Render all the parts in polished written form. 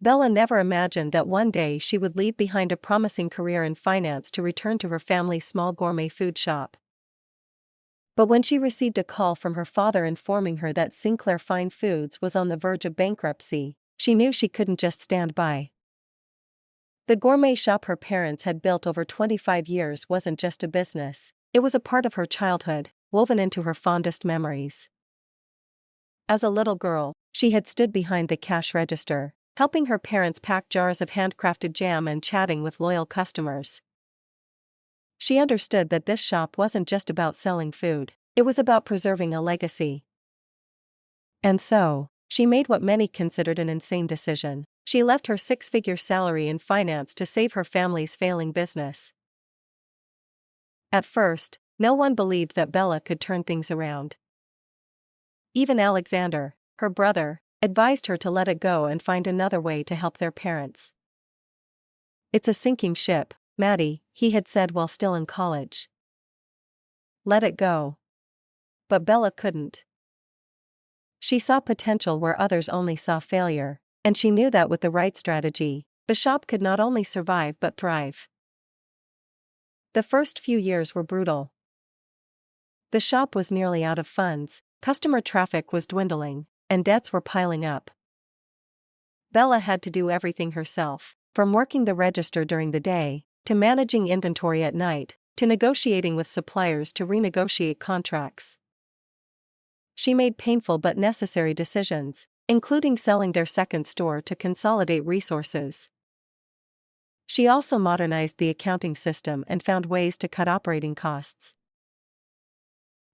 Bella never imagined that one day she would leave behind a promising career in finance to return to her family's small gourmet food shop. But when she received a call from her father informing her that Sinclair Fine Foods was on the verge of bankruptcy, she knew she couldn't just stand by. The gourmet shop her parents had built over 25 years wasn't just a business, it was a part of her childhood, woven into her fondest memories. As a little girl, she had stood behind the cash register, helping her parents pack jars of handcrafted jam and chatting with loyal customers. She understood that this shop wasn't just about selling food, it was about preserving a legacy. And so, she made what many considered an insane decision. She left her six-figure salary in finance to save her family's failing business. At first, no one believed that Bella could turn things around. Even Alexander, her brother, advised her to let it go and find another way to help their parents. "It's a sinking ship, Maddie," he had said while still in college. Let it go. But Bella couldn't. She saw potential where others only saw failure, and she knew that with the right strategy, the shop could not only survive but thrive. The first few years were brutal. The shop was nearly out of funds, customer traffic was dwindling, and debts were piling up. Bella had to do everything herself, from working the register during the day, to managing inventory at night, to negotiating with suppliers to renegotiate contracts. She made painful but necessary decisions, including selling their second store to consolidate resources. She also modernized the accounting system and found ways to cut operating costs.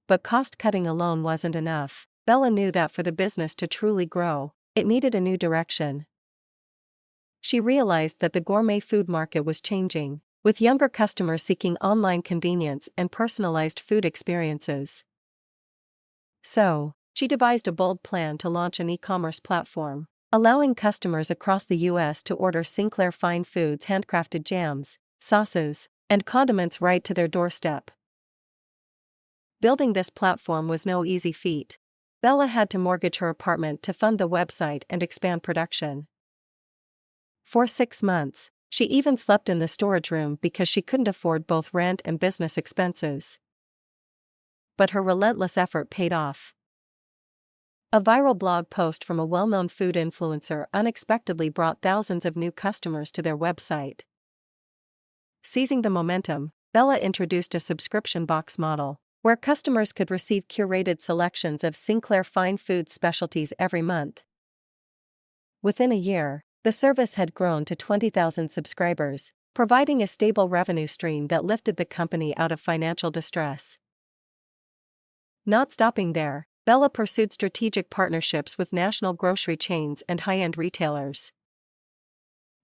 But cost-cutting alone wasn't enough. Bella knew that for the business to truly grow, it needed a new direction. She realized that the gourmet food market was changing, with younger customers seeking online convenience and personalized food experiences. So, she devised a bold plan to launch an e-commerce platform, allowing customers across the U.S. to order Sinclair Fine Foods handcrafted jams, sauces, and condiments right to their doorstep. Building this platform was no easy feat. Bella had to mortgage her apartment to fund the website and expand production. For 6 months, she even slept in the storage room because she couldn't afford both rent and business expenses. But her relentless effort paid off. A viral blog post from a well-known food influencer unexpectedly brought thousands of new customers to their website. Seizing the momentum, Bella introduced a subscription box model, where customers could receive curated selections of Sinclair Fine Foods specialties every month. Within a year, the service had grown to 20,000 subscribers, providing a stable revenue stream that lifted the company out of financial distress. Not stopping there, Bella pursued strategic partnerships with national grocery chains and high-end retailers.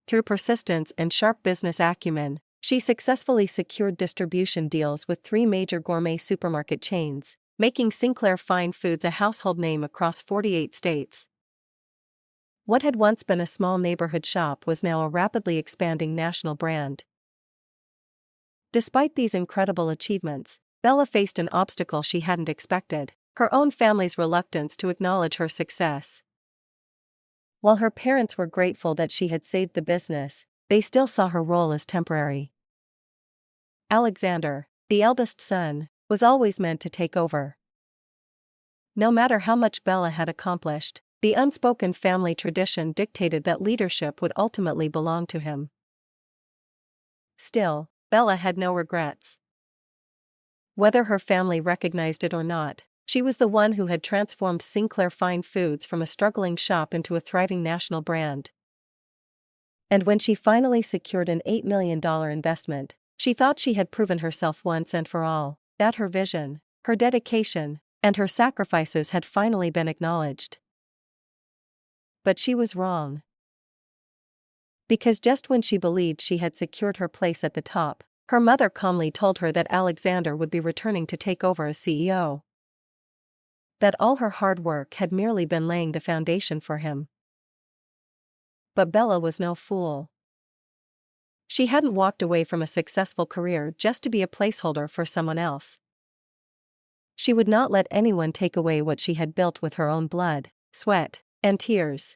Through persistence and sharp business acumen, she successfully secured distribution deals with 3 major gourmet supermarket chains, making Sinclair Fine Foods a household name across 48 states. What had once been a small neighborhood shop was now a rapidly expanding national brand. Despite these incredible achievements, Bella faced an obstacle she hadn't expected: her own family's reluctance to acknowledge her success. While her parents were grateful that she had saved the business, they still saw her role as temporary. Alexander, the eldest son, was always meant to take over. No matter how much Bella had accomplished, the unspoken family tradition dictated that leadership would ultimately belong to him. Still, Bella had no regrets. Whether her family recognized it or not, she was the one who had transformed Sinclair Fine Foods from a struggling shop into a thriving national brand. And when she finally secured an $8 million investment, she thought she had proven herself once and for all, that her vision, her dedication, and her sacrifices had finally been acknowledged. But she was wrong. Because just when she believed she had secured her place at the top, her mother calmly told her that Alexander would be returning to take over as CEO. That all her hard work had merely been laying the foundation for him. But Bella was no fool. She hadn't walked away from a successful career just to be a placeholder for someone else. She would not let anyone take away what she had built with her own blood, sweat, and tears.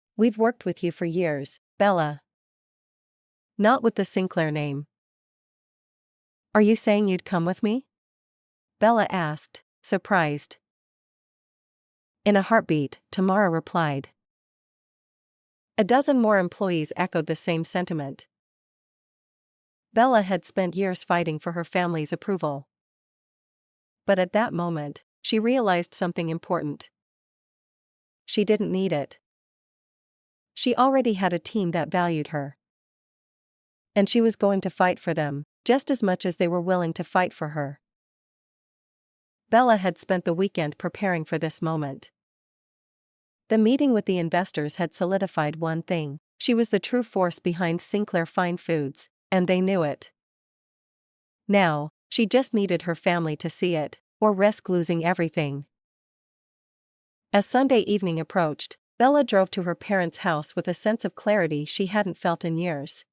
We've worked with you for years, Bella. Not with the Sinclair name. Are you saying you'd come with me? Bella asked, surprised. In a heartbeat, Tamara replied. A dozen more employees echoed the same sentiment. Bella had spent years fighting for her family's approval. But at that moment, she realized something important. She didn't need it. She already had a team that valued her. And she was going to fight for them, just as much as they were willing to fight for her. Bella had spent the weekend preparing for this moment. The meeting with the investors had solidified one thing: she was the true force behind Sinclair Fine Foods, and they knew it. Now, she just needed her family to see it, or risk losing everything. As Sunday evening approached, Bella drove to her parents' house with a sense of clarity she hadn't felt in years.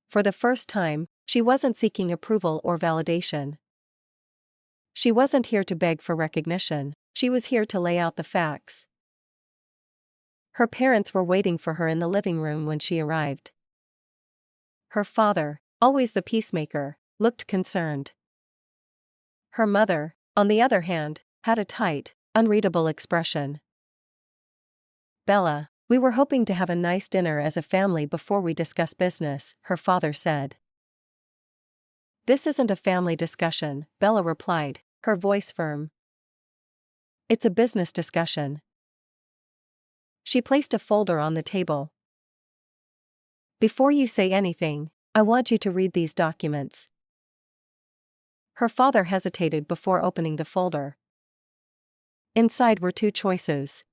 For the first time, she wasn't seeking approval or validation. She wasn't here to beg for recognition, she was here to lay out the facts. Her parents were waiting for her in the living room when she arrived. Her father, always the peacemaker, looked concerned. Her mother, on the other hand, had a tight, unreadable expression. Bella, we were hoping to have a nice dinner as a family before we discuss business, her father said. This isn't a family discussion, Bella replied, her voice firm. It's a business discussion. She placed a folder on the table. Before you say anything, I want you to read these documents. Her father hesitated before opening the folder. Inside were two choices.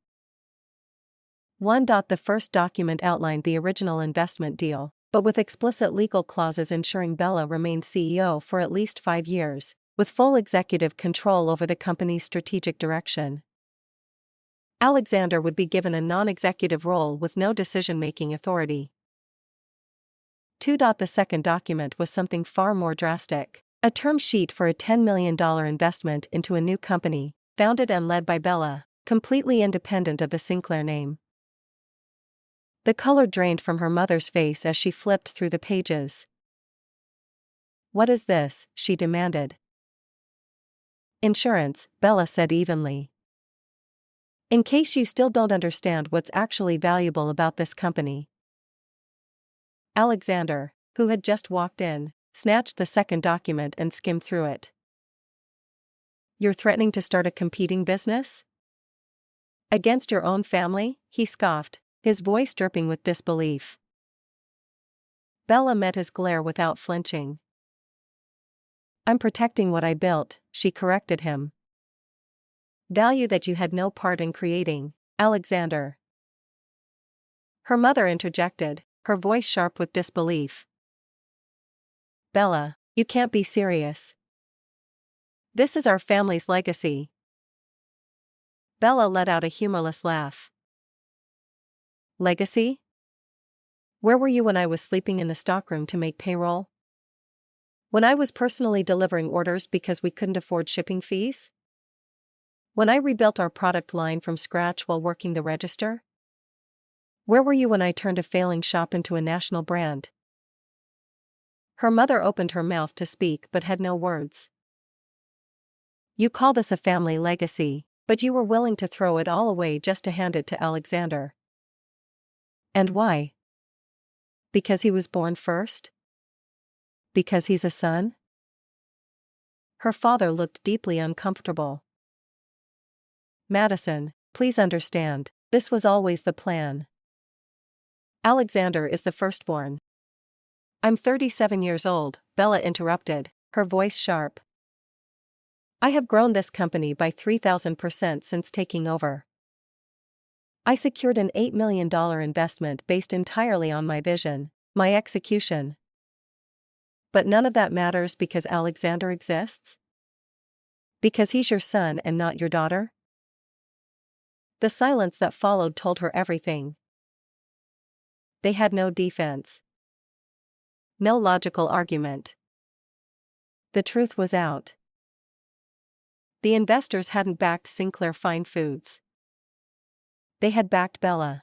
1. The first document outlined the original investment deal, but with explicit legal clauses ensuring Bella remained CEO for at least 5 years, with full executive control over the company's strategic direction. Alexander would be given a non-executive role with no decision-making authority. 2. The second document was something far more drastic, a term sheet for a $10 million investment into a new company, founded and led by Bella, completely independent of the Sinclair name. The color drained from her mother's face as she flipped through the pages. What is this? She demanded. Insurance, Bella said evenly. In case you still don't understand what's actually valuable about this company. Alexander, who had just walked in, snatched the second document and skimmed through it. You're threatening to start a competing business? Against your own family? He scoffed, his voice dripping with disbelief. Bella met his glare without flinching. I'm protecting what I built, she corrected him. Value that you had no part in creating, Alexander. Her mother interjected, her voice sharp with disbelief. Bella, you can't be serious. This is our family's legacy. Bella let out a humorless laugh. Legacy? Where were you when I was sleeping in the stockroom to make payroll? When I was personally delivering orders because we couldn't afford shipping fees? When I rebuilt our product line from scratch while working the register? Where were you when I turned a failing shop into a national brand? Her mother opened her mouth to speak but had no words. You call this a family legacy, but you were willing to throw it all away just to hand it to Alexander. And why? Because he was born first? Because he's a son? Her father looked deeply uncomfortable. Madison, please understand, this was always the plan. Alexander is the firstborn. I'm 37 years old, Bella interrupted, her voice sharp. I have grown this company by 3,000% since taking over. I secured an $8 million investment based entirely on my vision, my execution. But none of that matters because Alexander exists? Because he's your son and not your daughter? The silence that followed told her everything. They had no defense. No logical argument. The truth was out. The investors hadn't backed Sinclair Fine Foods. They had backed Bella.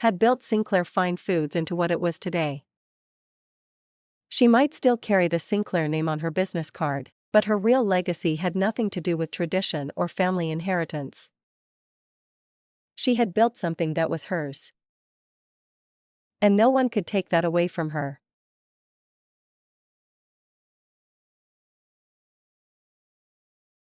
had built Sinclair Fine Foods into what it was today. She might still carry the Sinclair name on her business card, but her real legacy had nothing to do with tradition or family inheritance. She had built something that was hers. And no one could take that away from her.